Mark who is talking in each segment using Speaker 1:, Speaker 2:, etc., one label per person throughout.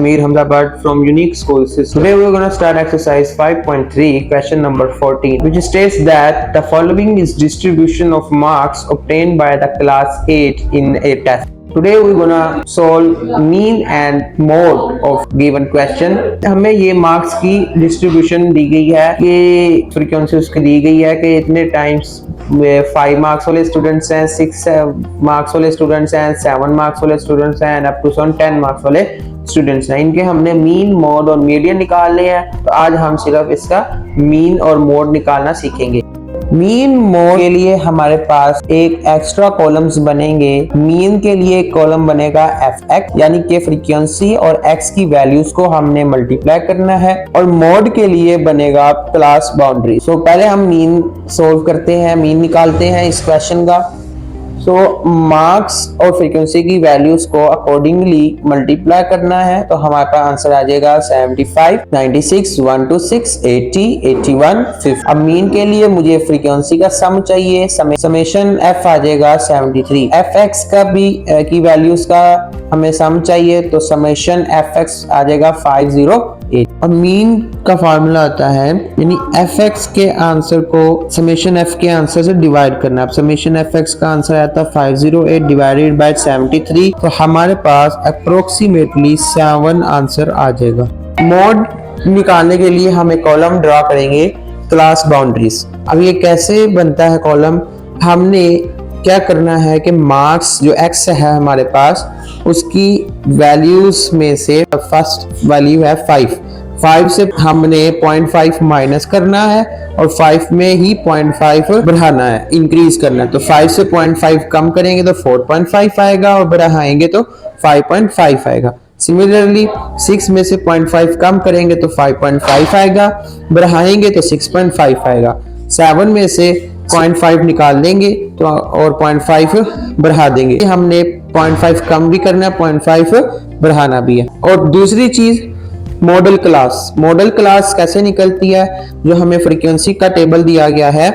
Speaker 1: Samir Hamdabad from Unique School System. Today we're going to start exercise 5.3, question number 14, which states that the following is distribution of marks obtained by the class 8 in a test. Today we're gonna solve mean and mode of given question. हमें ये marks की distribution दी गई है कि frequency उसकी दी गई है कि इतने टाइम्स 5 मार्क्स वाले स्टूडेंट्स हैं, 6 मार्क्स वाले स्टूडेंट्स हैं, 7 मार्क्स वाले स्टूडेंट्स हैं एंड अप टू 10 मार्क्स वाले स्टूडेंट्स हैं। इनके हमने मीन, मोड और मीडियन निकालने हैं। तो आज हम सिर्फ इसका मीन और मोड निकालना सीखेंगे। मीन मोड के लिए हमारे पास एक एक्स्ट्रा कॉलम्स बनेंगे। मीन के लिए एक कॉलम बनेगा fx, यानी कि फ्रीक्वेंसी और x की वैल्यूज को हमने मल्टीप्लाई करना है, और मोड के लिए बनेगा क्लास बाउंड्री। सो पहले हम मीन सोल्व करते हैं, मीन निकालते हैं इस क्वेश्चन का। सो मार्क्स और फ्रीक्वेंसी की वैल्यूज को अकॉर्डिंगली मल्टीप्लाई करना है। तो हमारे पास आंसर आ जाएगा 75, 96, 126, 80, 81, 50। अब मीन के लिए मुझे फ्रीक्वेंसी का सम चाहिए। समेशन f आ जाएगा 73। fx का भी की वैल्यूज का हमें सम चाहिए, तो समेशन fx आ जाएगा 508। अब मीन का फार्मूला आता है, यानी fx के आंसर को समेशन f के आंसर से डिवाइड करना। अब समेशन fx का आंसर आया था 508 डिवाइडेड बाय 73, तो हमारे पास अप्रोक्सीमेटली 7 आंसर आ जाएगा। मोड निकालने के लिए हम एक कॉलम ड्रा करेंगे क्लास बाउंड्रीज। अब ये कैसे बनता है कॉलम? हमने क्या करना है कि मार्क्स जो x है हमारे पास, उसकी वैल्यूज में से फर्स्ट वैल्यू है 5 से हमने 0.5 माइनस करना है और 5 में ही 0.5 बढ़ाना है, इंक्रीज करना है। तो 5 से 0.5 कम करेंगे तो 4.5 आएगा और बढ़ाएंगे तो 5.5 आएगा। सिमिलरली 6 में से 0.5 कम करेंगे तो 5.5 आएगा, बढ़ाएंगे तो 6.5 आएगा। 7 में से 0.5 निकाल देंगे तो और 0.5 बढ़ा देंगे। हमने 0.5 कम भी करना है, 0.5 बढ़ाना भी है। और दूसरी चीज मॉडल क्लास कैसे निकलती है? जो हमें फ्रीक्वेंसी का टेबल दिया गया है,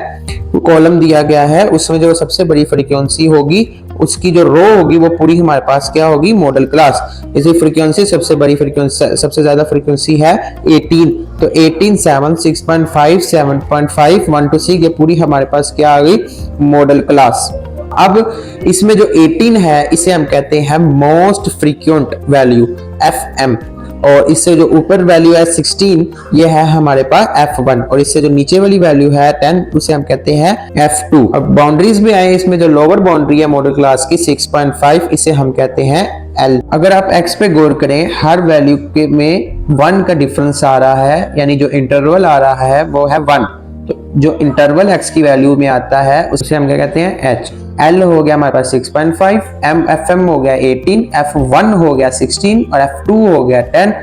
Speaker 1: कॉलम दिया गया है, उसमें जो सबसे बड़ी फ्रीक्वेंसी होगी उसकी जो रो होगी वो पूरी हमारे पास क्या होगी? Model class. जैसे फ्रीक्वेंसी सबसे बड़ी फ्रीक्वेंसी, सबसे ज्यादा फ्रीक्वेंसी है 18, तो 18, 7, 6.5, 7.5, 1 to 6, ये पूरी हमारे पास क्या आ गई? Model class. अब इसमें जो 18 है इसे हम कहते हैं मोस्ट फ्रीक्वेंट वैल्यू FM, और इससे जो ऊपर वैल्यू है 16, ये है हमारे पास F1, और इससे जो नीचे वाली वैल्यू है 10, उसे हम कहते हैं F2। अब बाउंड्रीज में आए, इसमें जो लोअर बाउंड्री है मॉडल क्लास की 6.5, इसे हम कहते हैं L। अगर आप x पे गौर करें, हर वैल्यू के में 1 का डिफरेंस आ रहा है, यानी जो इंटरवल आ रहा है वो है 1। तो जो इंटरवल x की वैल्यू में आता है उसे हम क्या कहते हैं? H। L हो गया हमारे पास 6.5, FM हो गया 18, F1 हो गया 16 और F2 हो गया 10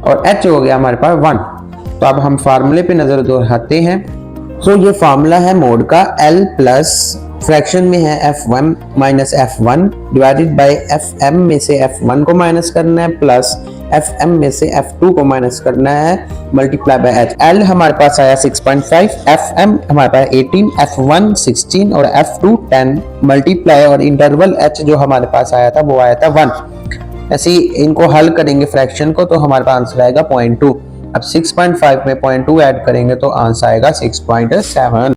Speaker 1: और H हो गया हमारे पास 1। तो अब हम फार्मूले पे नजर दोहराते हैं। तो ये फार्मूला है मोड का, L प्लस फ्रैक्शन में है F1 minus F1 divided by FM में से F1 को माइनस करना है, प्लस FM में से F2 को माइनस करना है, मल्टीप्लाई बाय H। L हमारे पास आया 6.5, FM हमारे पास 18, F1 16 और F2 10, मल्टीप्लाई और इंटरवल H जो हमारे पास आया था वो आया था 1। ऐसे ही इनको हल करेंगे फ्रैक्शन को, तो हमारे पास आंसर आएगा 0.2। अब 6.5 में 0.2 ऐड करेंगे तो आंसर आएगा 6.7।